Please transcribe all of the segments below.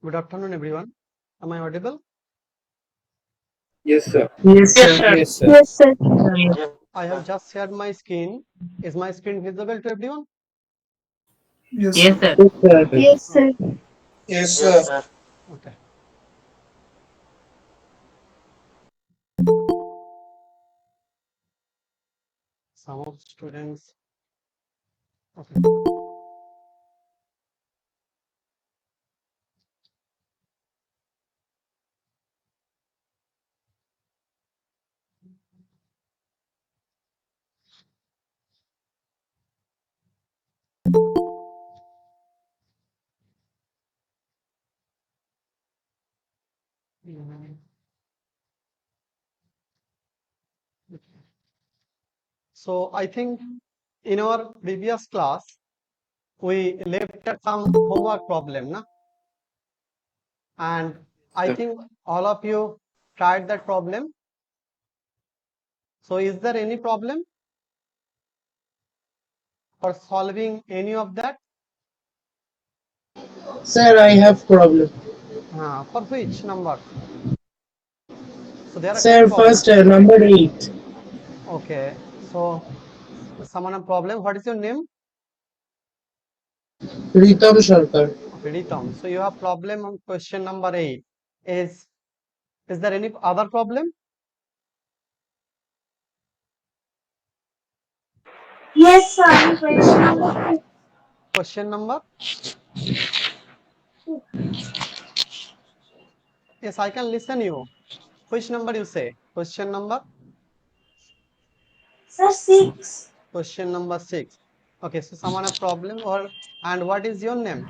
Good afternoon, everyone. Am I audible? Yes, sir. Yes, sir. Yes, sir. Yes, sir. I have just shared my screen. Is my screen visible to everyone? Yes, Yes, sir. sir. Yes, sir. Yes, sir. Yes, sir. Okay. Some of students. Okay. Mhm. So I think in our previous class we left at some homework problem, na? And I Sir. think all of you tried that problem. So is there any problem for solving any of that? Sir, I have problem. For which number? So there are two Sir, problems. first number 8. Okay. So someone a problem. What is your name? Ritam Sharkar. Okay, Ritam. So you have problem on question number 8. Is there any other problem? Yes, sir. Question number Question number? two. Yes, I can listen you. Which number you say? Question number? Sir, 6. Question number 6. Okay, so someone a problem or and what is your name?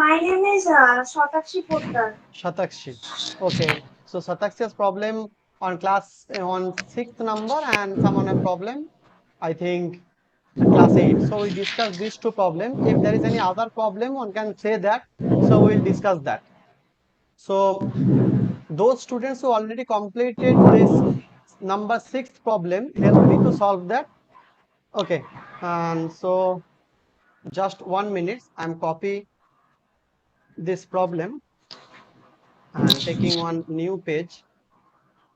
My name is Shatakshi Pottar. Shatakshi. Okay, so Shatakshi's problem on class on 6th number and someone a problem, I think class 8. So we discuss these two problems. If there is any other problem, one can say that. So we'll discuss that. So those students who already completed this number 6 problem, help me to solve that. Okay, and so just 1 minute, I'm copy this problem and taking one new page.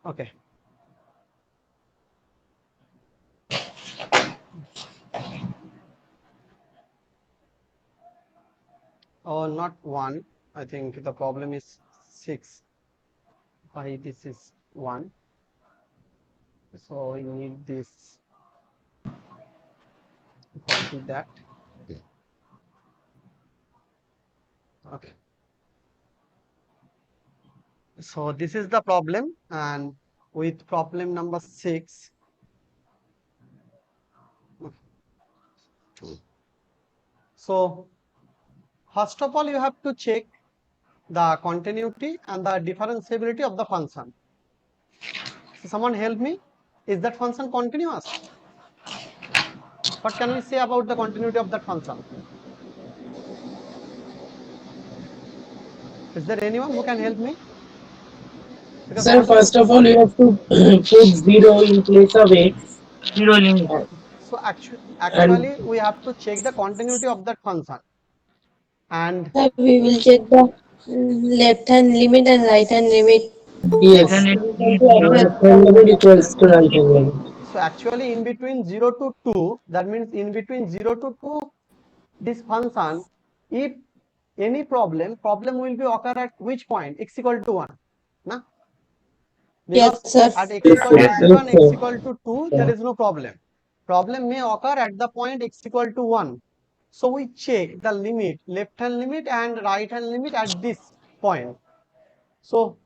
Okay. Oh, not one. I think the problem is 6. Why this is 1? So we need this. Copy that. Okay. So this is the problem, and with problem number 6. So first of all, you have to check the continuity and the differentiability of the function. So someone help me. Is that function continuous? What can we say about the continuity of that function? Is there anyone who can help me? Because Sir, already, first of all, you have to put 0 in place of x. Zero limit. so And actually we have to check the continuity of that function. And Sir, we will check the left hand limit and right hand limit. yes, Then it Equal is to zero. x left hand limit equals to right hand limit. so actually in between 0 to 2, that means in between 0 to 2, this function, if any problem will be occur at which point? X equal to 1. Na? yes, Because sir. at x Yes, equal sir. to Yes, 0 and x sir. equal to 2, there is no problem. Problem may occur at the point x equal to 1. So we check the limit, left hand limit and right hand limit at this point. So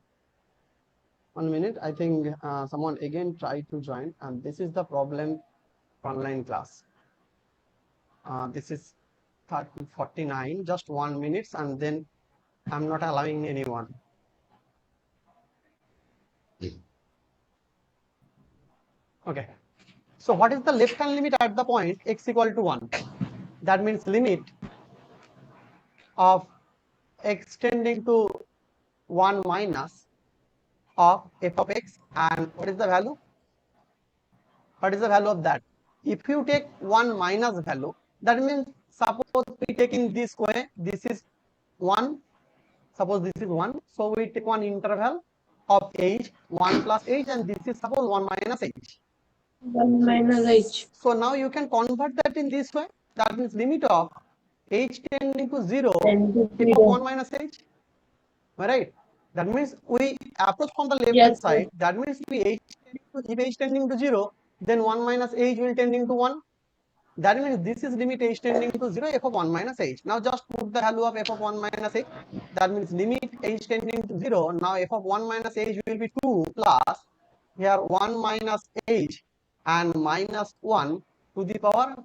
1 minute, I think someone again tried to join, and this is the problem online class. This is 49, just 1 minute, and then I'm not allowing anyone. Okay. So what is the left hand limit at the point x equal to 1? That means limit of x tending to 1 minus of f of x, and what is the value? What is the value of that? If you take 1 minus value, that means suppose we take in this way, this is 1, suppose this is 1, so we take one interval of age 1 plus age, and this is suppose 1 minus age. 1 minus h. So now you can convert that in this way, that means limit of age tending to 0 10 to f of 0. 1 minus age. Am I right? That means we approach from the left hand Yes, sir. side. That means if age tending to 0, then 1 minus age will tending to 1. That means this is limit age tending to 0, f of 1 minus age. Now just put the value of f of 1 minus age. That means limit age tending to 0. Now f of 1 minus age will be 2 plus here 1 minus age and minus 1 to the power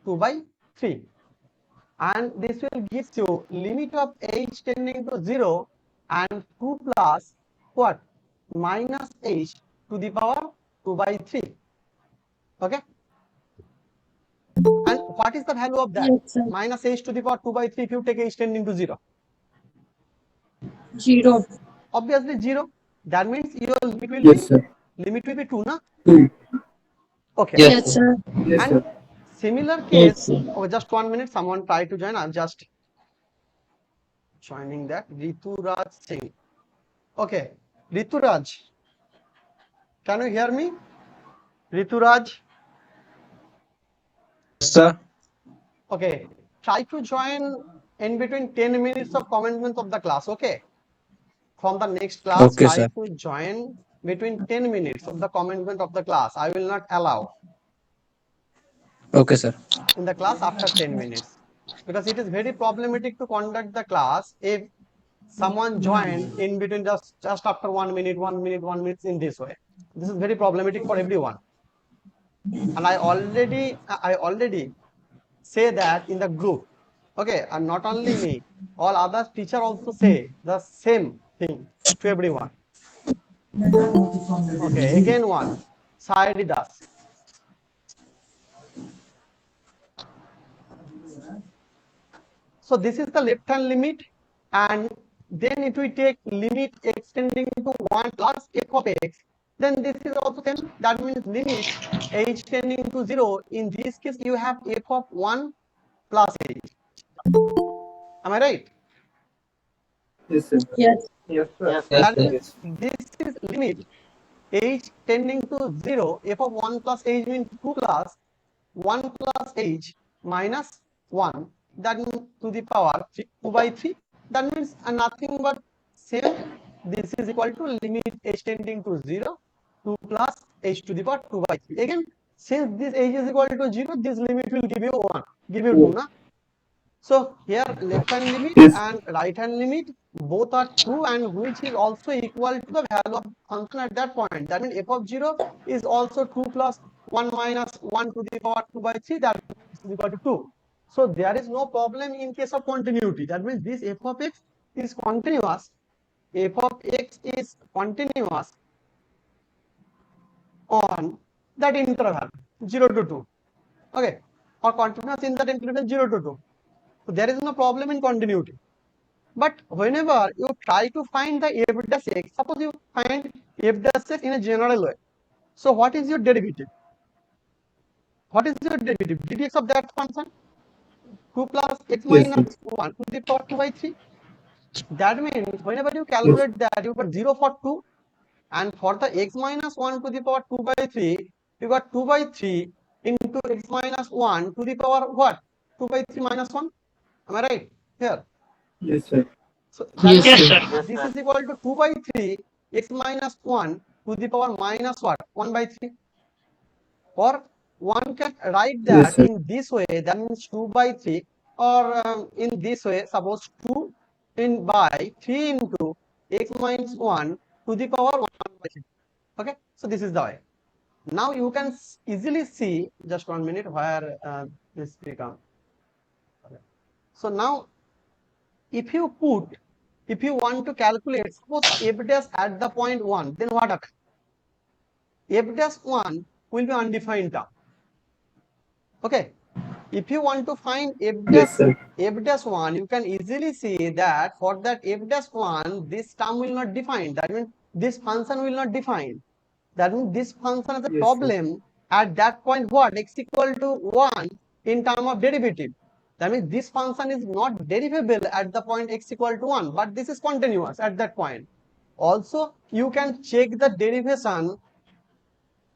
2 by 3. And this will give you limit of age tending to 0 and 2 plus what? Minus age to the power 2 by 3. Okay? And what is the value of that? Yes, sir. Minus age to the power 2 by 3 if you take age tending to 0. 0. Obviously 0. That means your limit will Yes, sir. be limit will be 2, na? 2. Okay. Yes, Yes, sir. Yes, And sir. similar Yes, case, sir. oh, just 1 minute, someone try to join. I'm just joining that. Rituraj Singh. Okay. Rituraj, can you hear me? Rituraj? Sir. Okay. Try to join in between 10 minutes of commencement of the class. Okay. From the next class, Okay, try sir. to join between 10 minutes of the commencement of the class. I will not allow Okay, sir. in the class after 10 minutes, because it is very problematic to conduct the class if someone joined in between just after 1 minute, 1 minute, 1 minute in this way. This is very problematic for everyone. And I already say that in the group. Okay, and not only me, all other teacher also say the same thing to everyone. Okay, again one, Saidi Das. So this is the left hand limit, and then if we take limit extending to 1 plus f of x, then this is also same. That means limit h tending to 0. In this case, you have f of 1 plus h. Am I right? Yes, sir. Yes. Yes, sir. That means this is limit h tending to 0. F of 1 plus h means 2 plus 1 plus h minus 1. That means to the power 2 by 3. That means nothing but same. This is equal to limit h tending to 0, 2 plus h to the power 2 by 3. Again, since this h is equal to 0, this limit will give you 1, give you 2. Na? So here left hand limit Yes. and right hand limit both are true, and which is also equal to the value of function at that point. That means f of 0 is also 2 plus 1 minus 1 to the power 2 by 3, that is equal to 2. So there is no problem in case of continuity. That means this f of x is continuous. F of x is continuous on that interval 0 to 2. Okay, or continuous in that interval 0 to 2. So there is no problem in continuity. But whenever you try to find the f dash x, suppose you find f dash x in a general way. So what is your derivative? What is your derivative? Dx of that function? 2 plus x Yes, sir. minus 1 to the power 2 by 3. That means whenever you Yes. calculate that, you got 0 for 2, and for the x minus 1 to the power 2 by 3, you got 2 by 3 into x minus 1 to the power what? 2 by 3 minus 1. Am I right? Here. Yes, sir. So that Yes, means sir. this is equal to 2 by 3 x minus 1 to the power minus what? 1 by 3. Or one can write Yes, that sir. in this way, that means 2 by 3, or in this way, suppose 2 in by 3 into x minus 1 to the power 1 by 3. Okay, so this is the way. Now you can easily see, just 1 minute, where this become. Okay. So now if you want to calculate, suppose f dash at the point 1, then what happens? F dash 1 will be undefined term. Okay. If you want to find Yes, sir. f dash 1, you can easily see that for that f dash 1, this term will not define. That means this function will not define. That means this function has a Yes, sir. problem at that point what? X equal to 1 in term of derivative. That means this function is not derivable at the point x equal to 1, but this is continuous at that point. Also, you can check the derivation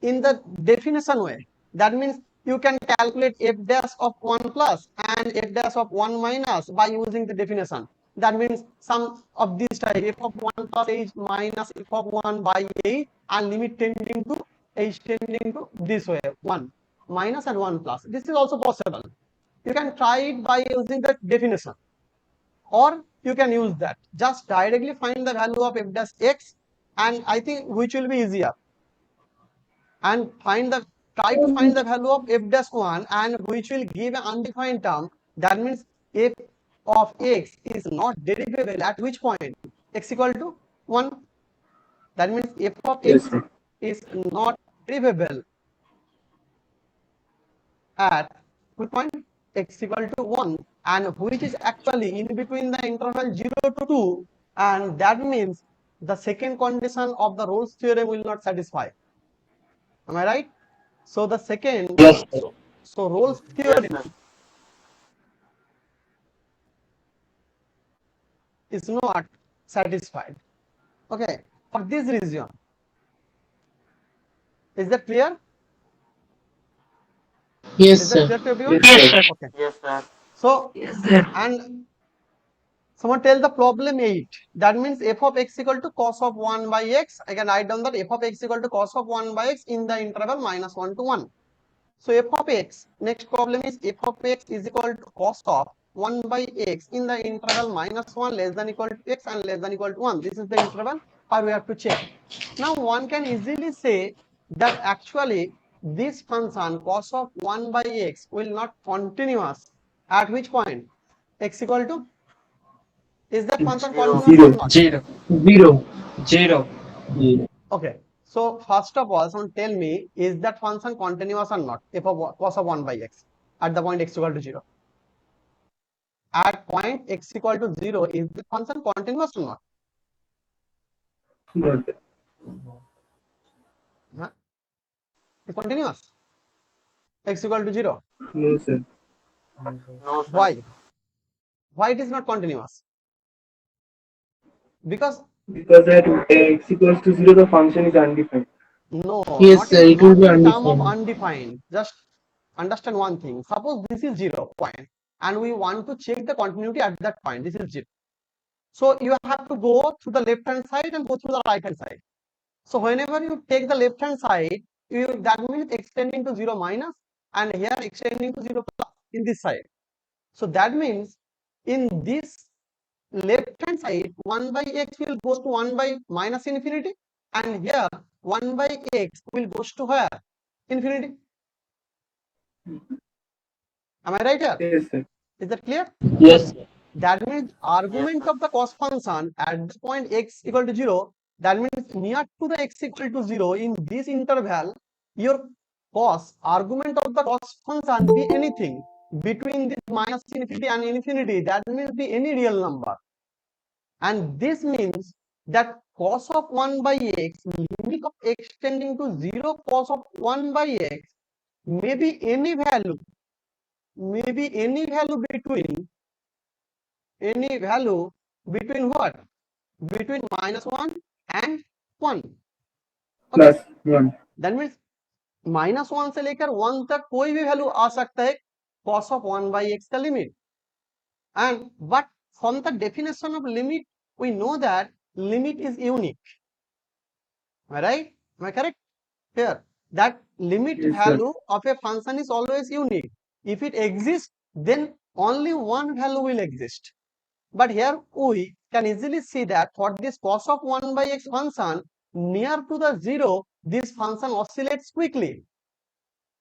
in the definition way. That means you can calculate f dash of 1 plus and f dash of 1 minus by using the definition. That means some of this type, f of 1 plus h minus f of 1 by h, and limit tending to h tending to this way, 1 minus and 1 plus. This is also possible. You can try it by using the definition, or you can use that. Just directly find the value of f dash x, and I think which will be easier. And try to find the value of f dash 1, and which will give an undefined term. That means f of x is not derivable at which point? X equal to 1. That means f of Yes, x sir. is not derivable at which point? X equal to 1, and which is actually in between the interval 0 to 2, and that means the second condition of the Rolle's theorem will not satisfy. Am I right? So the second, Yes, sir. so Rolle's theorem is not satisfied. Okay, for this reason. Is that clear? Yes, Is that sir. clear to everyone? Yes, sir. Okay. So, and someone tell the problem 8. That means f of x equal to cos of 1 by x. I can write down that f of x equal to cos of 1 by x in the interval minus 1 to 1. So f of x, next problem is f of x is equal to cos of 1 by x in the interval minus 1 less than equal to x and less than equal to 1. This is the interval, or we have to check. Now one can easily say that actually this function cos of 1 by x will not continuous at which point? X equal to, is that function continuous or Zero. not? Zero. Zero. Okay. So first of all, someone tell me, is that function continuous or not? F of cos of 1 by x at the point x equal to 0. At point x equal to 0, is the function continuous or not? Not. Huh? It's continuous. X equal to 0. No, sir. Why? Why it is not continuous? Because Because at x equals to 0, the function is undefined. no, Yes, sir. It will not be in term of undefined. undefined. Just understand one thing. Suppose this is 0 point, and we want to check the continuity at that point. This is 0. So you have to go to the left hand side and go through the right hand side. So whenever you take the left hand side, that means extending to 0 minus, and here extending to 0 plus in this side. So that means in this left hand side 1 by x will goes to 1 by minus infinity, and here 1 by x will goes to where? Infinity. Am I right here? Yes, sir. Is that clear? Yes, sir. That means argument of the cos function at the point x equal to 0, that means near to the x equal to 0 in this interval, your cos argument of the cos function be anything between this minus infinity and infinity, that means be any real number. And this means that cos of 1 by x, limit of extending to 0 cos of 1 by x may be any value, between what? Between minus 1 and 1. Plus 1. That means minus 1 से लेकर 1 तक कोई भी value आ सकता है cos of 1 by x का limit. And but from the definition of limit, we know that limit is unique. Am I right? Am I correct? Here, that limit Yes, sir. value of a function is always unique. If it exists, then only one value will exist. But here we can easily see that for this cos of 1 by x function near to the 0, this function oscillates quickly,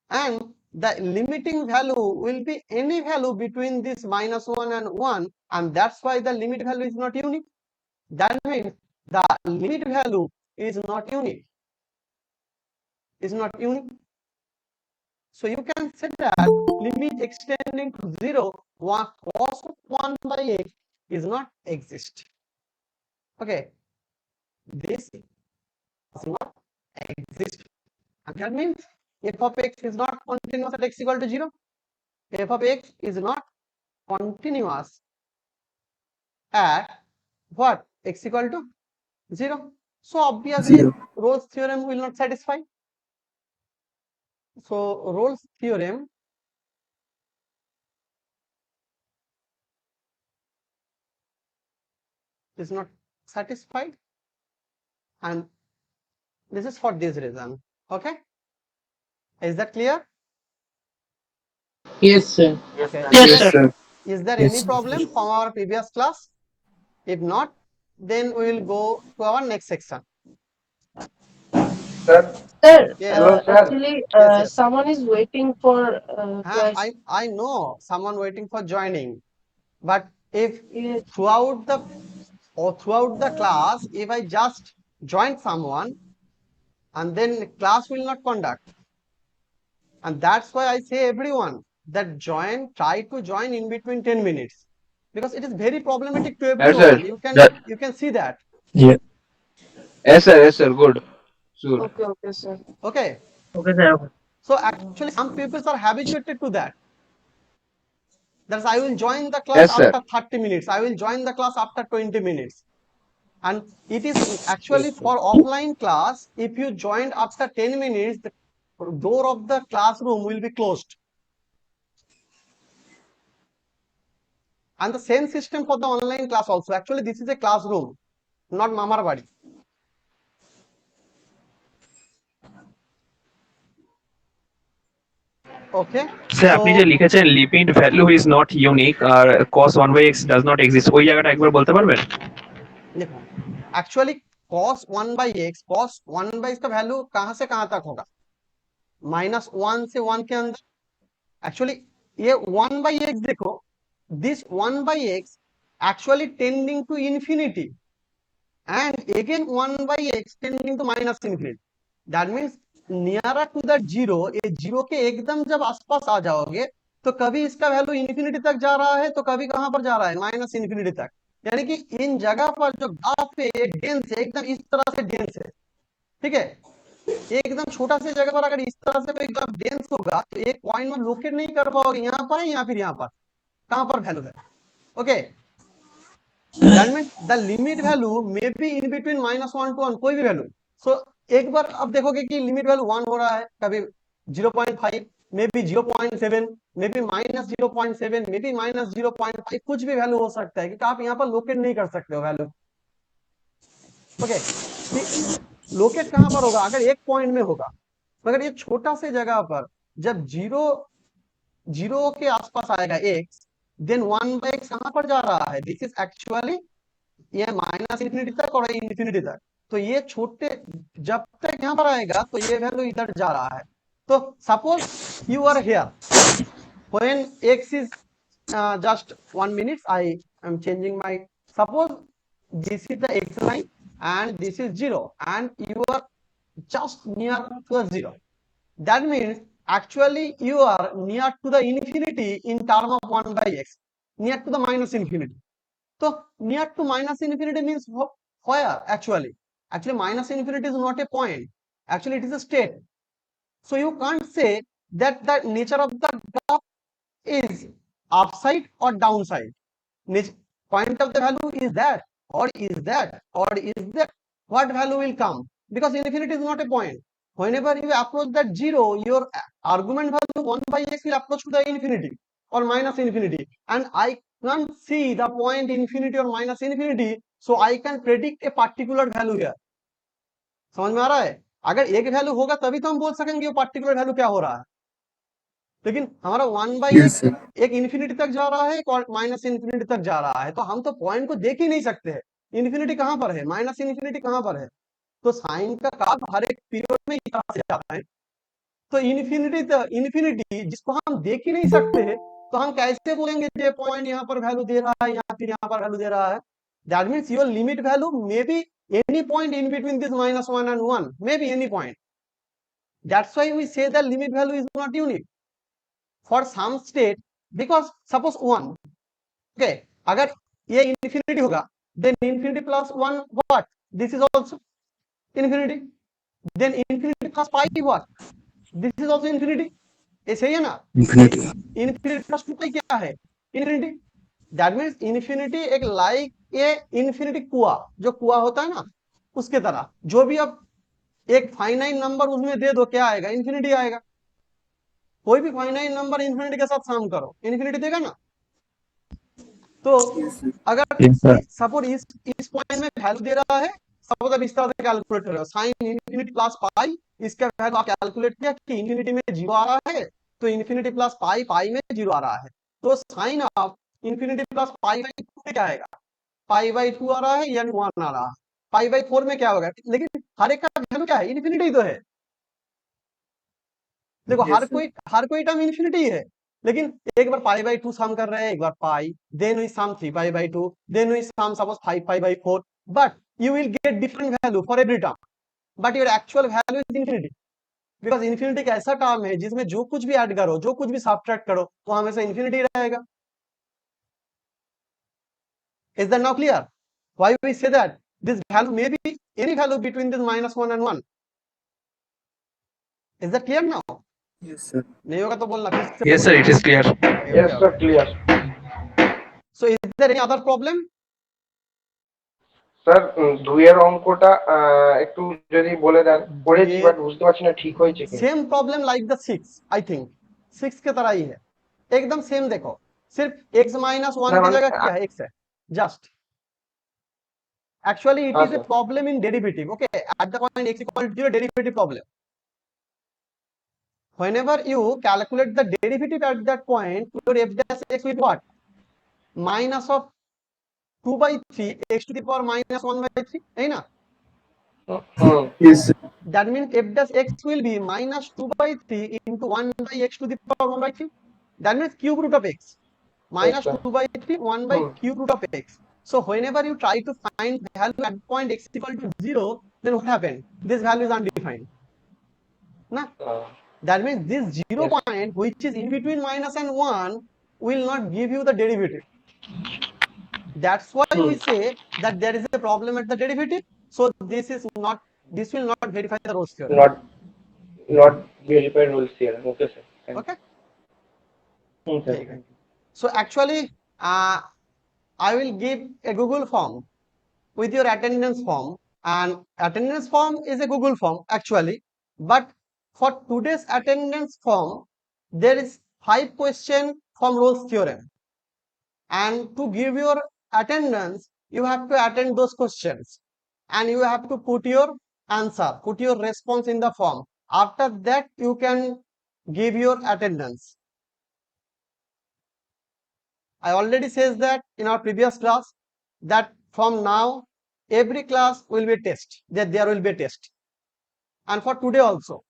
and the limiting value will be any value between this minus 1 and 1, and that's why the limit value is not unique. That means the limit value is not unique. So you can say that limit extending to 0, cos of 1 by x is not exist. Okay, this does not exist. And that means f of x is not continuous at x equal to 0. F of x is not continuous at what? X equal to 0. So obviously 0. Rolle's theorem will not satisfy. So Rolle's theorem is not satisfied, and this is for this reason. Okay, is that clear? Yes, sir. Okay. Yes, sir. Sir. Is there Yes. any problem from our previous class? If not, then we will go to our next section. Sir. Sir, Yes. Sir. actually, Yes, yes. someone is waiting for class. I know someone waiting for joining, but if Yes. throughout the class, if I just join someone, and then class will not conduct, and that's why I say everyone that try to join in between 10 minutes, because it is very problematic to Yes, sir. everyone. That, You can see that. Yeah. yes, sir. Yes, sir. Good. Sure. Okay, okay, sir. Okay. Okay, sir. So actually, some people are habituated to that. That's I will join the class Yes, sir. after 30 minutes. I will join the class after 20 minutes. And it is actually Yes, sir. for offline class. If you joined after 10 minutes, the door of the classroom will be closed. And the same system for the online class also. Actually, this is a classroom, not Mamar Badi. Okay. Sir আপনি যে So লিখেছেন limit value is not unique আর cos 1/x does not exist ওই জায়গাটা একবার বলতে পারবেন देखो एक्चुअली cos 1 by x का वैल्यू कहां से कहां तक होगा? -1 से 1 के अंदर। एक्चुअली ये 1/x देखो, this 1/x actually tending to infinity, and again 1/x tending to minus infinity. That means nearer to the zero, ये जीरो के एकदम जब आसपास आ जाओगे तो कभी इसका वैल्यू इन्फिनिटी तक जा रहा है, तो कभी कहां पर जा रहा है? माइनस इन्फिनिटी तक। यानी कि इन जगह पर जो ग्राफ है डेंस है, एकदम इस तरह से डेंस है। ठीक है, एकदम छोटा सी जगह पर अगर इस तरह से कोई ग्राफ डेंस होगा तो एक पॉइंट में लोकेट नहीं कर पाओगे, यहाँ पर है या फिर यहाँ पर, कहां पर वैल्यू है? Okay, that means the limit value may be in between -1 to 1, कोई भी वैल्यू। सो एक बार अब देखोगे कि लिमिट वैल्यू 1 हो रहा है, कभी 0.5, may be 0.7, may be -0.7, may be -0.5, कुछ भी वैल्यू हो सकता है, क्योंकि आप यहाँ पर लोकेट नहीं कर सकते हो वैल्यू। ओके, लोकेट कहां पर होगा? अगर एक पॉइंट में होगा, मगर ये छोटा से जगह पर जब जीरो के आसपास आएगा एक्स, देन 1/x कहां पर जा रहा है? दिस इज एक्चुअली ये माइनस इन्फिनिटी तक और इन्फिनिटी तक। तो ये छोटे जब तक यहाँ पर आएगा तो ये वैल्यू इधर जा रहा है। तो suppose you are here when x is just 1 minute, I am changing my, suppose this is the x line and this is 0 and you are just near to the 0. That means actually you are near to the infinity in term of 1/x, near to the minus infinity. So near to minus infinity means where? Actually minus infinity is not a point, actually it is a state. So you can't say that the nature of the graph is upside or downside. Point of the value is that or is that or is that, what value will come? Because infinity is not a point. Whenever you approach that 0, your argument value 1/x will approach to the infinity or minus infinity, and I can't see the point infinity or minus infinity, so I can predict a particular value here. समझ में आ रहा है? अगर एक value होगा तभी तो हम बोल सकेंगे वो पर्टिकुलर वैल्यू क्या हो रहा है। लेकिन हमारा 1/x एक इन्फिनिटी तक जा रहा है, एक माइनस इन्फिनिटी तक जा रहा है, तो हम तो पॉइंट को देख ही नहीं सकते हैं इन्फिनिटी कहां पर है, माइनस इन्फिनिटी कहां पर है। तो साइन का ग्राफ हर एक पीरियड में इस तरह से जाता है। तो इन्फिनिटी जिसको हम देख ही नहीं सकते हैं, तो हम कैसे बोलेंगे ये पॉइंट यहाँ पर वैल्यू दे रहा है या फिर यहाँ पर वैल्यू दे रहा है? That means your limit value may be any point in between this -1 and 1, maybe any point. That's why we say that limit value is not unique for some state, because suppose 1, okay, अगर ये infinity होगा, then infinity plus 1 what? This is also infinity. Then infinity plus pi what? This is also infinity. ये सही है ना? Infinity. infinity plus 2 pi क्या है? Infinity. That means infinity एक लाइक ए इन्फिनिटी कुआ, जो कुआ होता है ना उसके तरह, जो भी अब एक फाइनाइट नंबर उसमें दे दो क्या आएगा, इन्फिनिटी आएगा। कोई भी फाइनाइट नंबर इन्फिनिटी के साथ सम करो इन्फिनिटी देगा ना। तो अगर सपोज इस पॉइंट में वैल्यू दे रहा है, सपोज अब इस तरह से कैलकुलेट कर रहे हो साइन इन्फिनिटी प्लस पाई, इसका वैल्यू आप कैलकुलेट किया कि इन्फिनिटी में 0 आ रहा है, तो इन्फिनिटी प्लस पाई, पाई में 0 आ रहा है, तो sine of infinity plus pi by 2 में क्या आएगा, पाई बाई 2 आ रहा है या 1 आ रहा है, पाई बाई 4 में क्या होगा, लेकिन हर एक का वैल्यू क्या है, इन्फिनिटी तो है। देखो हर कोई टर्म इन्फिनिटी है, लेकिन एक बार पाई बाई 2 सम कर रहे हैं, एक बार pi, then we sum 3 pi by 2, then we sum suppose 5 pi by 4, but you will get different value for every term, but your actual value is infinity, because infinity एक ऐसा टर्म है जिसमें जो कुछ भी ऐड करो, जो कुछ भी सब्ट्रैक्ट करो, वो हमेशा infinity रहेगा। Is that now clear? Why we say that this value may be any value between this -1 and 1? Is that clear now? Yes, sir. नहीं होगा तो बोलना फिर से। Yes, sir, it is clear. Yes, sir, clear. So is there any other problem? Sir দুইয়ের অঙ্কটা একটু যদি বলে দেন, পড়েছি বাট বুঝতে পারছি না ঠিক হয়েছে কি। Same problem like the 6, I think 6 के तरह ही है, एकदम सेम। देखो सिर्फ x माइनस 1 की जगह क्या है, x है just. Actually, it is a problem in derivative. Okay, at the point x equal to 0, derivative problem. Whenever you calculate the derivative at that point, your f dash x will what? Minus of 2 by 3 x to the power minus 1 by 3, है ना? Yes, sir. That means f dash x will be minus 2 by 3 into 1 by x to the power 1 by 3. That means cube root of x. Minus 2 by 3, 1 by cube root of x. So whenever you try to find value at point x equal to 0, then what happened? This value is undefined. Nah? That means this 0 point, which is in between minus and 1, will not give you the derivative. That's why we say that there is a problem at the derivative. So this will not verify the Rolle's theorem. Not verify Rolle's theorem. Okay, sir. Okay. Okay. So actually, I will give a Google form with your attendance form, and attendance form is a Google form actually, but for today's attendance form there is 5 questions from Rolle's theorem, and to give your attendance you have to attend those questions and you have to put your answer, put your response in the form. After that you can give your attendance. I already says that in our previous class that from now every class will be a test, that there will be a test, and for today also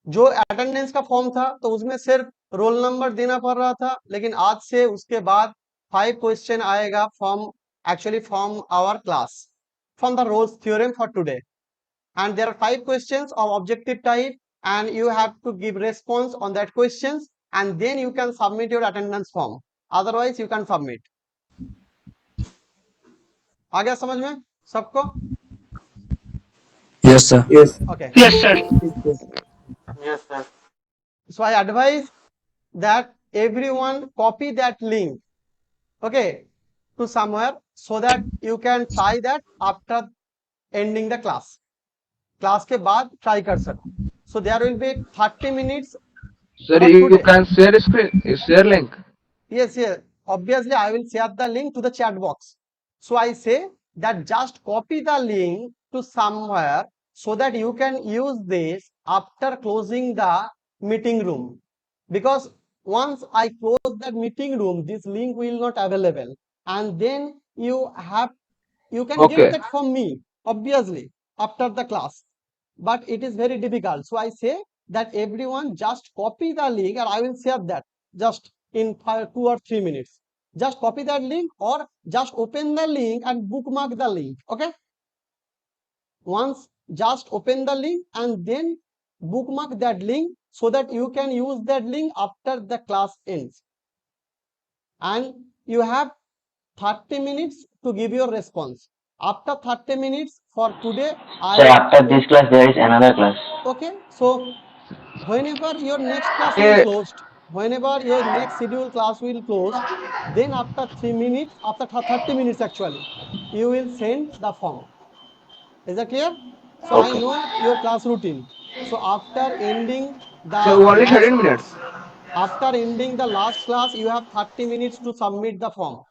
जो attendance का form था तो उसमें सिर्फ roll number देना पड़ रहा था, लेकिन आज से उसके बाद 5 क्वेश्चन आएगा from our class, from the Rolle's theorem for today, and there are 5 questions of objective type and you have to give response on that questions, and then you can submit your attendance form, otherwise you can submit. आ गया समझ में सबको? Yes, sir. Yes. Okay. Yes, sir. Yes, sir. So I advise that everyone copy that link, okay, to somewhere so that you can try that after ending the class. Class के बाद try कर सको. So there will be 30 minutes. Sir, for you today. can share screen, share link. Yes, obviously I will share the link to the chat box. So I say that just copy the link to somewhere so that you can use this after closing the meeting room, because once I close that meeting room this link will not available, and then you can get that from me obviously after the class, but it is very difficult. So I say that everyone just copy the link and I will share that just in 2 or 3 minutes. Just copy that link or just open the link and bookmark the link. Okay, once just open the link and then bookmark that link so that you can use that link after the class ends, and you have 30 minutes to give your response. After 30 minutes for today, So after this class there is another class. okay, so whenever your next class will be closed, whenever your next scheduled class will close, then after 3 minutes, after 30 minutes actually, you will send the form. Is that clear? So I Okay. know your class routine. So after ending So the only last 13 minutes. class, you have 30 minutes to submit the form.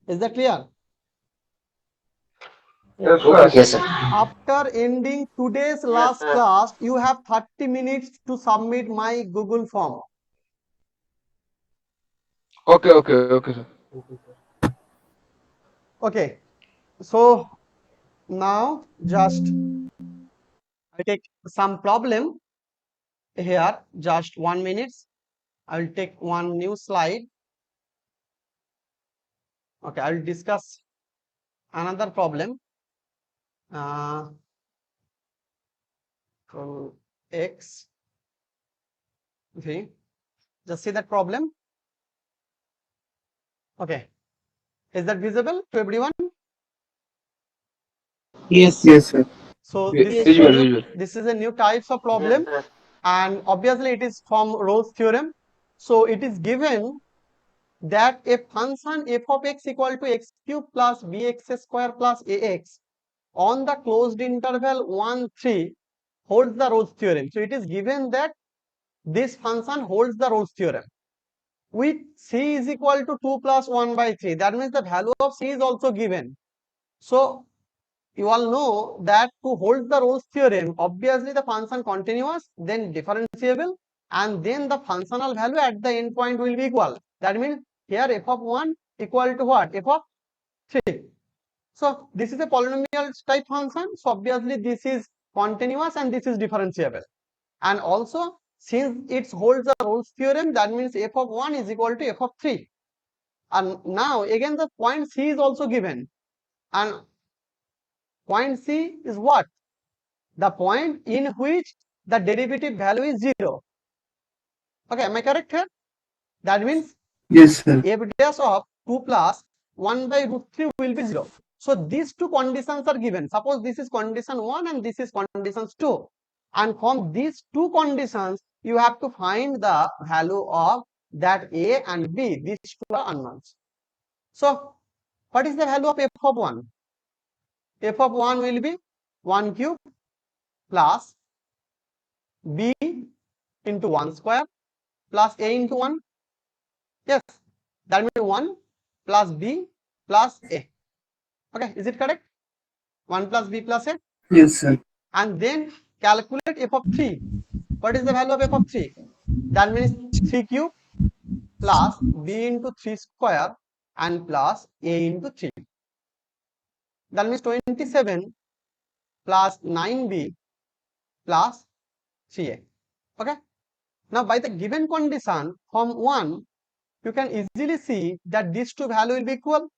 Is that clear? Yes, Okay, sir. sir. After ending today's last class, you have 30 minutes to submit my Google form. Okay, okay, okay, sir. Okay. So now just I take some problem here. Just 1 minute. I will take one new slide. Okay, I will discuss another problem. From X V. Just see that problem. Okay, is that visible to everyone? Yes. Yes, sir. So Yes, Visual, sir. visual. this is a new types of problem, and obviously it is from Rolle's theorem. So it is given that a function f of x equal to x cube plus bx square plus ax on the closed interval 1 3 holds the Rolle's theorem. So it is given that this function holds the Rolle's theorem with c is equal to 2 plus 1 by 3. That means the value of c is also given. So you all know that to hold the Rolle's theorem, obviously the function continuous, then differentiable, and then the functional value at the end point will be equal. That means here f of 1 equal to what? F of 3. So this is a polynomial type function. So obviously this is continuous and this is differentiable. And also since it holds the Rolle's theorem, that means f of 1 is equal to f of 3. And now again the point c is also given. And point c is what? The point in which the derivative value is 0. Okay, am I correct here? That means Yes, sir. f dash of 2 plus 1 by root 3 will be 0. So these two conditions are given. Suppose this is condition 1 and this is conditions 2. And from these two conditions, you have to find the value of that a and b. These two are unknowns. So what is the value of f of 1? F of 1 will be 1 cube plus b into 1 square plus a into 1. Yes, that means 1 plus b plus a. Okay, is it correct? 1 plus b plus a. Yes, sir. And then calculate f of 3. What is the value of f of 3? That means 3 cube plus b into 3 square and plus a into 3. That means 27 plus 9b plus 3a. Okay. Now by the given condition from 1, you can easily see that these two value will be equal.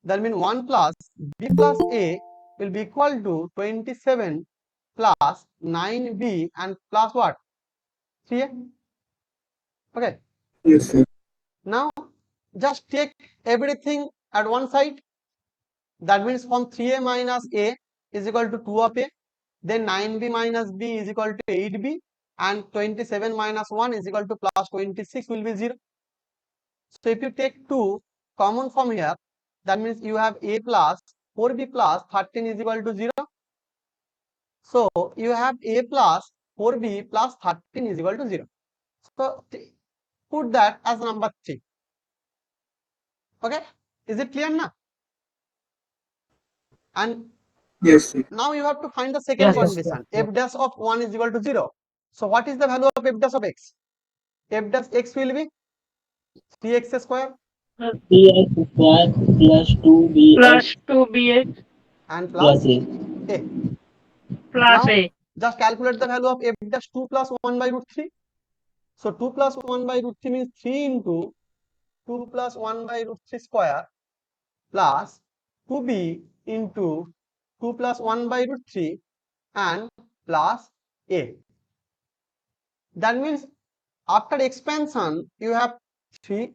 That means 1 plus b plus a will be equal to 27 plus 9b and plus what? 3a. Okay. Yes, sir. Now just take everything at one side. That means from 3a minus a is equal to 2 of a. Then 9b minus b is equal to 8b. And 27 minus 1 is equal to plus 26 will be 0. So if you take 2 common from here, that means you have a plus 4b plus 13 is equal to 0. So you have a plus 4b plus 13 is equal to 0. So put that as number 3. Okay, is it clear now? And Yes, sir. now you have to find the second Yes, yes, condition. yes. F dash of 1 is equal to 0. So what is the value of f dash of x? F dash x will be 3x square 3x square plus 2bx Plus 2bx and plus plus a. a. plus Now a. just calculate the value of f dash 2 plus 1 by root 3. So 2 plus 1 by root 3 means 3 into 2 plus 1 by root 3 square plus 2b into 2 plus 1 by root 3 and plus a. That means after expansion, you have 3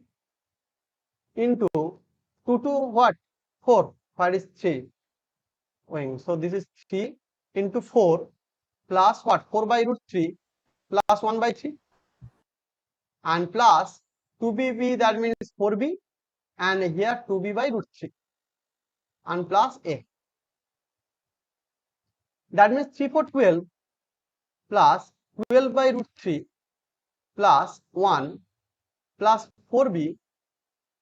into 2 to what? 4. What is 3? So this is 3 into 4 plus what? 4 by root 3 plus 1 by 3. and plus 2bb, that means 4b, and here 2b by root 3 and plus a. That means 3 for 12 plus 12 by root 3 plus 1 plus 4b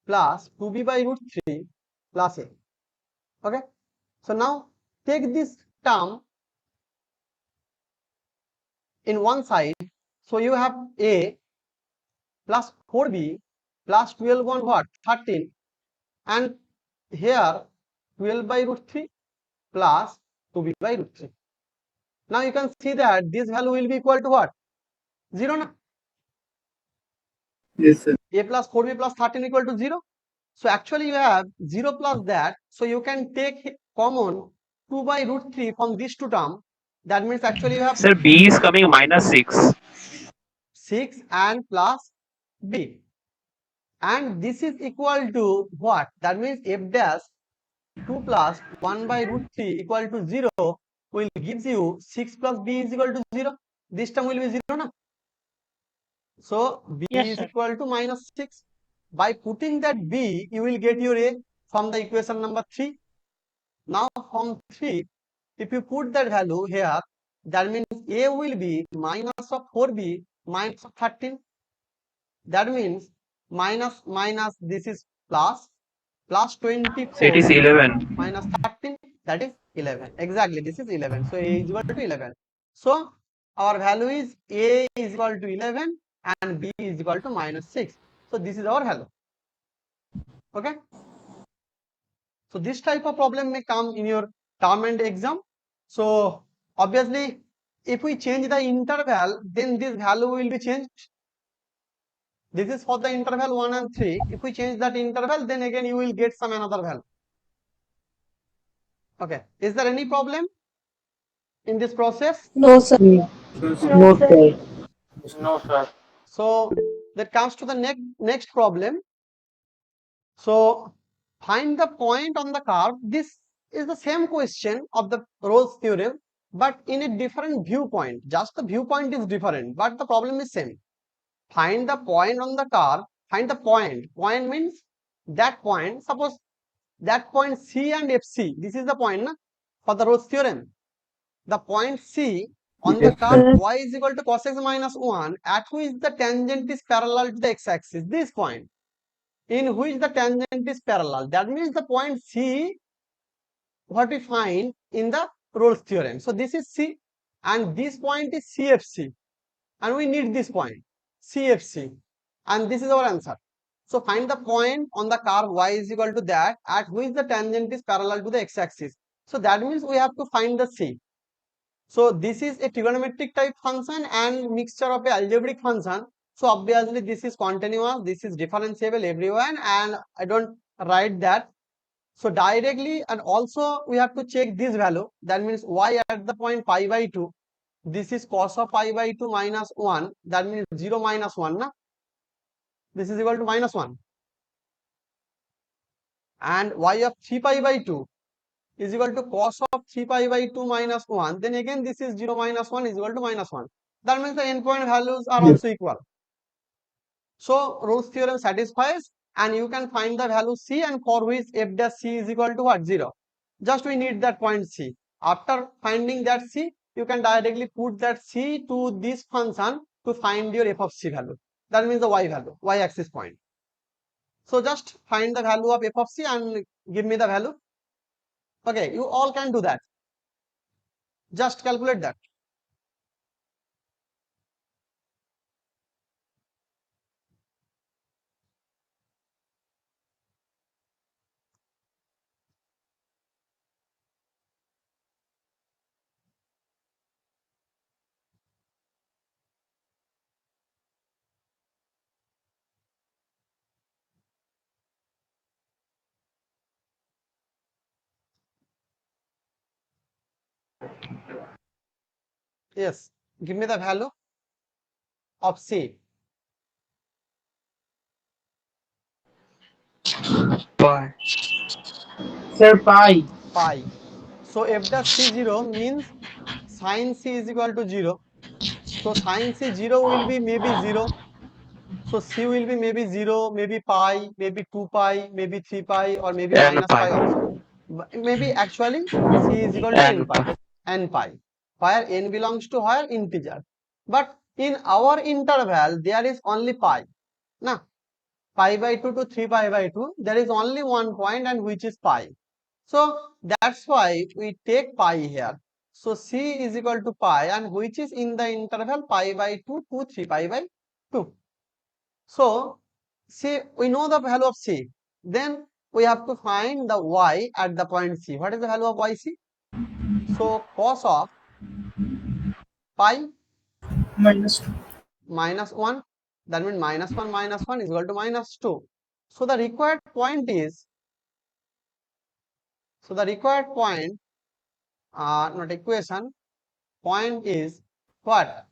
plus 2b by root 3 plus a. Okay. So now take this term in one side. So you have a plus 4b plus 12 on what? 13, and here 12 by root 3 plus 2b by root 3. Now you can see that this value will be equal to what? 0 na? Yes, sir. A plus 4b plus 13 equal to 0. So actually you have 0 plus that. So you can take common 2 by root 3 from these two terms. That means actually you have Sir, B is coming -6. 6 and plus b. And this is equal to what? That means f dash 2 plus 1 by root 3 equal to 0 will gives you 6 plus b is equal to 0. This term will be 0 na? So b Yes, is sir. equal to -6. By putting that b, you will get your a from the equation number 3. Now from 3, if you put that value here, that means a will be minus of 4b minus of 13. That means minus minus this is plus 24 So it is 11. minus 13, that is 11. Exactly, this is 11. So a is equal to 11. So our value is a is equal to 11 and b is equal to -6. So this is our value. Okay. So this type of problem may come in your term and exam. So obviously, if we change the interval, then this value will be changed. This is for the interval 1 and 3. If we change that interval, then again you will get some another value. Okay. Is there any problem in this process? No, sir. No, sir. No, sir. So that comes to the next problem. So find the point on the curve. This is the same question of the Rolle's theorem, but in a different viewpoint. Just the viewpoint is different, but the problem is same. Find the point on the curve. Find the point. Point means that point. Suppose that point C and FC. This is the point na, for the Rolle's theorem. The point C on the Yes, curve sir. y is equal to cos x minus 1, at which the tangent is parallel to the x-axis. This point in which the tangent is parallel. That means the point C, what we find in the Rolle's theorem. So this is C, and this point is CFC, and we need this point CFC, and this is our answer. So find the point on the curve y is equal to that at which the tangent is parallel to the x-axis. So that means we have to find the C. So this is a trigonometric type function and mixture of a algebraic function. So obviously this is continuous, this is differentiable everyone, and I don't write that. So directly, and also we have to check this value. That means y at the point pi by 2. This is cos of pi by 2 minus 1. That means 0 minus 1. Na? This is equal to -1. And y of 3 pi by 2 is equal to cos of 3 pi by 2 minus 1. Then again this is 0 minus 1 is equal to -1. That means the endpoint values are Yes. also equal. So Rolle's theorem satisfies, and you can find the value C, and for which f dash C is equal to what? 0. Just we need that point C. After finding that C, you can directly put that C to this function to find your f of C value. That means the y value, y axis point. So just find the value of f of C and give me the value. Okay, you all can do that. Just calculate that. Yes, give me the value of C. Pi. Sir, pi. Pi. So f dash C0 means sin C is equal to 0. So sin C 0 will be maybe 0. So C will be maybe 0, maybe pi, maybe 2 pi, maybe 3 pi, or maybe N minus pi. pi also. But maybe actually C is equal to N n pi, where n belongs to where integer. But in our interval, there is only pi. Now, pi by 2 to 3 pi by 2, there is only one point, and which is pi. So that's why we take pi here. So C is equal to pi, and which is in the interval pi by 2 to 3 pi by 2. So see, we know the value of C. Then we have to find the y at the point C. What is the value of yc? So cos of pi -2. minus 1, that means minus 1 is equal to -2. So the required point is, not equation, point is what?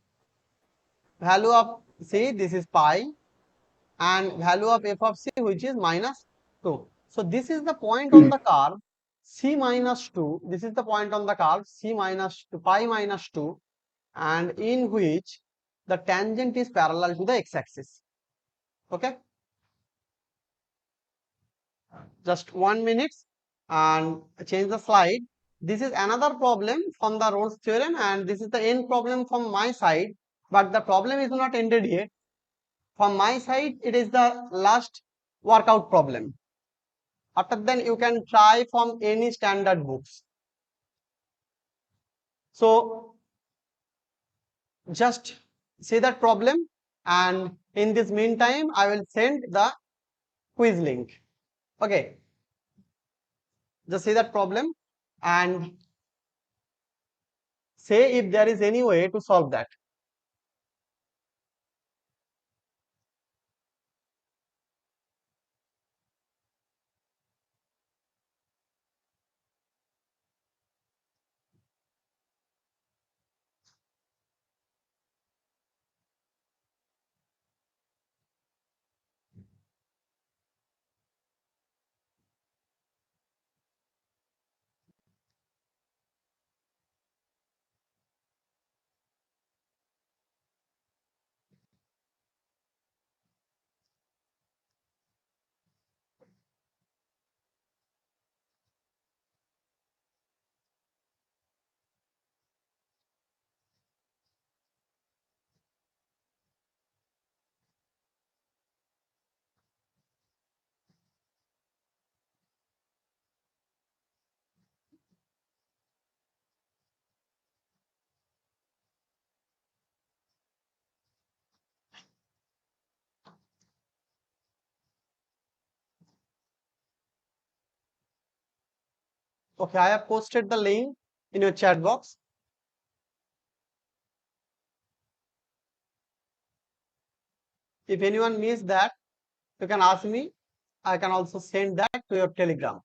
Value of C, this is pi, and value of f of C, which is -2. So this is the point on the curve C minus 2. This is the point on the curve C minus 2, pi minus 2, and in which the tangent is parallel to the x-axis. Okay. Just 1 minute and change the slide. This is another problem from the Rolle's theorem, and this is the end problem from my side, but the problem is not ended yet. From my side, it is the last workout problem. After then, you can try from any standard books. So just see that problem, and in this meantime, I will send the quiz link. Okay, just see that problem and say if there is any way to solve that. Okay, I have posted the link in your chat box. If anyone missed that, you can ask me. I can also send that to your Telegram.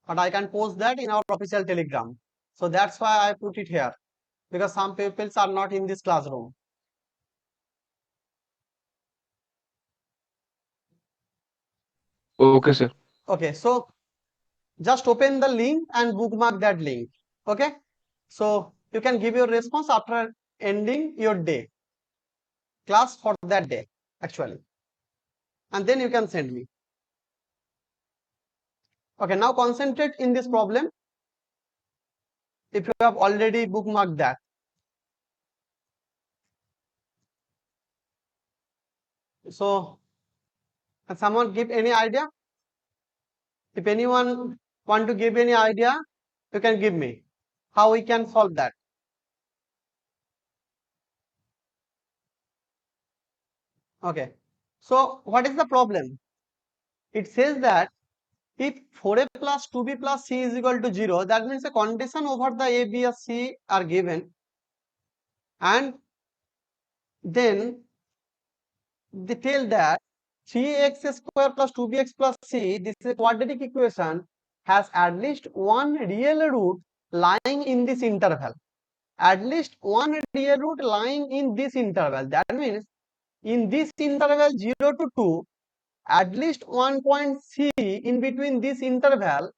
But I can post that in our official Telegram. So that's why I put it here, because some people are not in this classroom. Okay, sir. Okay, so just open the link and bookmark that link. Okay, so you can give your response after ending your day, class for that day actually, and then you can send me. Okay, now concentrate in this problem. If you have already bookmarked that, so can someone give any idea? If anyone want to give any idea, you can give me how we can solve that. Okay, so what is the problem? It says that if 4a plus 2b plus c is equal to 0, that means a condition over the a, b, or c are given, and then they tell that 3x square plus 2bx plus c, this is a quadratic equation, has at least one real root lying in this interval. At least one real root lying in this interval. That means in this interval 0 to 2, at least one point c in between this interval,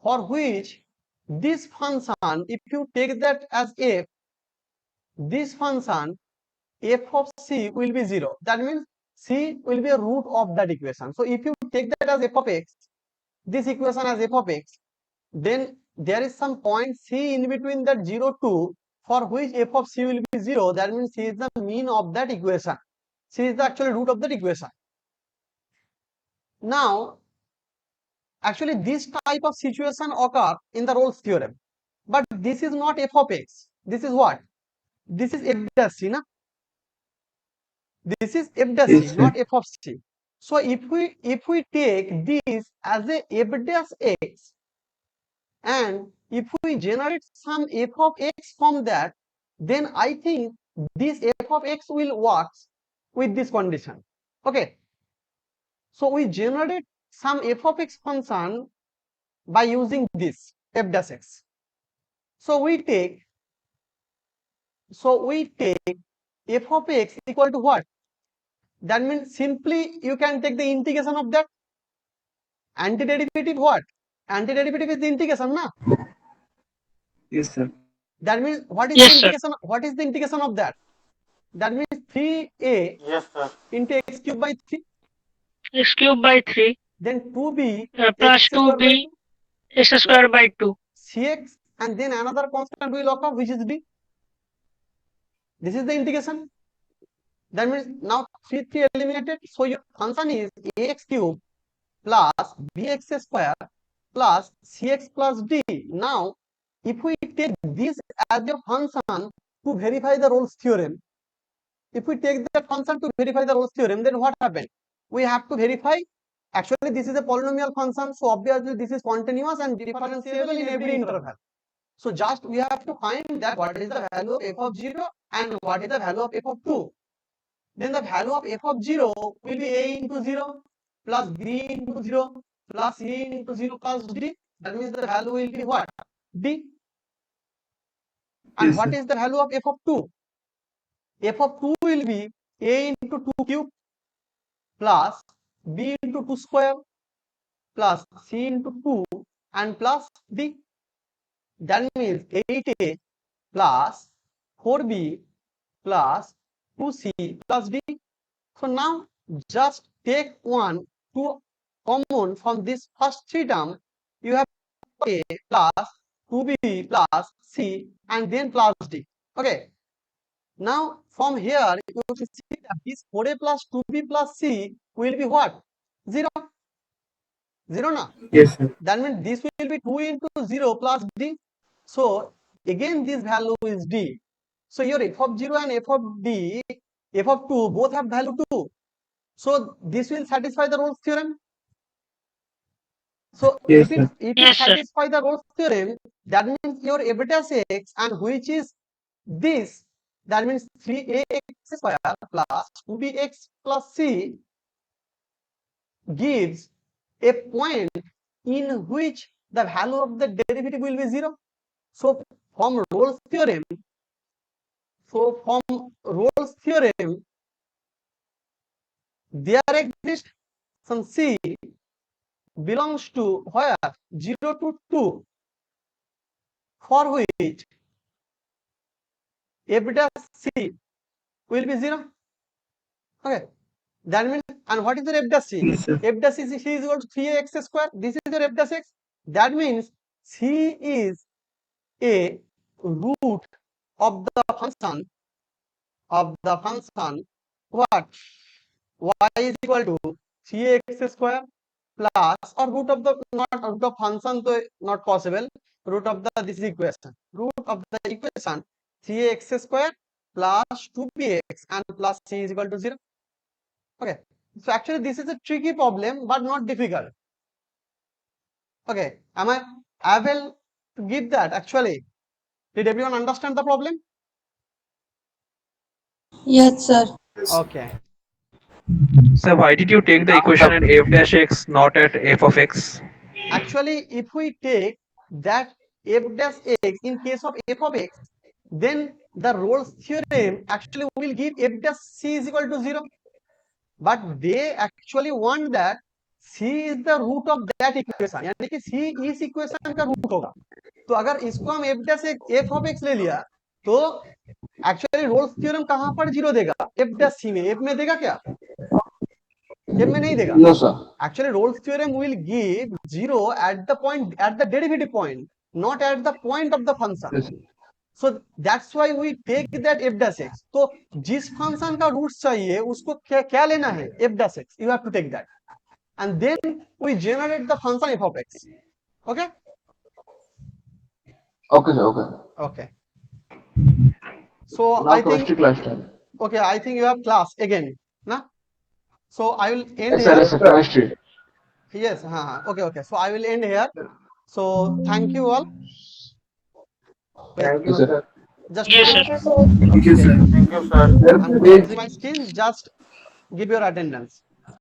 for which this function, if you take that as f, this function f of c will be 0. That means c will be a root of that equation. So if you take that as f of x, this equation as f of x, then there is some point c in between that 0 2 for which f of c will be 0. That means c is the mean of that equation. C is the actual root of that equation. Now, actually this type of situation occur in the Rolle's theorem, but this is not f of x. This is what? This is f dash c, na? This is f dash Yes, c, sir. not f of c. So if we take this as a f dash x, and if we generate some f of x from that, then I think this f of x will work with this condition. Okay. So we generate some f of x function by using this f dash x. So we take f of x equal to what? That means simply you can take the integration of that. Antiderivative what? Antiderivative is the integration, na? Yes, sir. That means what is the Yes, sir. integration? What is the integration of that? That means 3a into x cube by 3, X cube by 3 then 2b plus x square by 2b 2 x square by 2. cx, and then another constant will occur, which is d. This is the integration. That means now 3 eliminated. So your function is ax cube plus bx square plus cx plus d. Now, if we take this as a function to verify the Rolle's theorem, if we take that function to verify the Rolle's theorem, then what happened? We have to verify. Actually, this is a polynomial function, so obviously this is continuous and differentiable in every interval. So just we have to find that what is the value of f of 0 and what is the value of f of 2. Then the value of f of 0 will be a into 0 plus b into 0 plus c into 0 plus d. That means the value will be what? D. And Yes, what sir. is the value of f of 2? F of 2 will be a into 2 cube plus b into 2 square plus c into 2 and plus d. That means 8a plus 4b plus 2c plus d. So now just take 1, 2 common from this first 3 term. You have a plus 2b plus c and then plus d. Okay. Now from here you will see that this 4a plus 2b plus c will be what? 0. 0 na? Yes, sir. That means this will be 2 into 0 plus d. So again this value is d. So your f of 0 and f of d, f of 2 both have value 2. So this will satisfy the Rolle's theorem. So Yes, if sir. it Yes, sir. satisfies the Rolle's theorem, that means your f dash x, and which is this, that means 3ax square plus 2bx plus c gives a point in which the value of the derivative will be 0. So from Rolle's theorem, there exists some c belongs to where? 0 to 2, for which f dash c will be 0. Okay. That means, and what is the f dash c? Yes, sir. F dash c is equal to 3x square. This is your f dash x. That means c is a root of the function what? Y is equal to 3x square plus, or root of the, not root of function, so not possible. Root of the this equation. Root of the equation 3x square plus 2bx and plus c is equal to 0. Okay. So actually this is a tricky problem but not difficult. Okay. Am I able to give that actually? Did everyone understand the problem? Yes, sir. Okay. So why did you take the equation at f dash x, not at f of x? Actually, if we take that f dash x in case of f of x, then the Rolle's theorem actually will give f dash c is equal to 0. But they actually want that c is the root of that equation, यानी कि c इस equation का root होगा. तो अगर इसको हम f dash f of x ले लिया, तो एक्चुअली रोल्स थ्योरम कहाँ पर जीरो देगा? एफ डैश सी में। एफ में देगा क्या? एफ में नहीं देगा। No, sir. Actually, Rolle's theorem will give zero at the point, at the derivative point, not at the point of the function. Yes. So that's why we take that f dash x. तो जिस function का roots चाहिए उसको क्या लेना है? f dash x. You have to take that, and then we generate the function f of x. Okay. Okay, sir. Okay. Okay. So Now I think chemistry class time. okay. I think you have class again, na? So I will end Yes, sir. here. Yes, sir. Chemistry. Yes. Okay. Okay. So I will end here. So thank you all. Thank you Yes, sir. Sir Just Yes, sir. Thank you, sir. Thank you, sir. I'm closing my screen. Just give your attendance.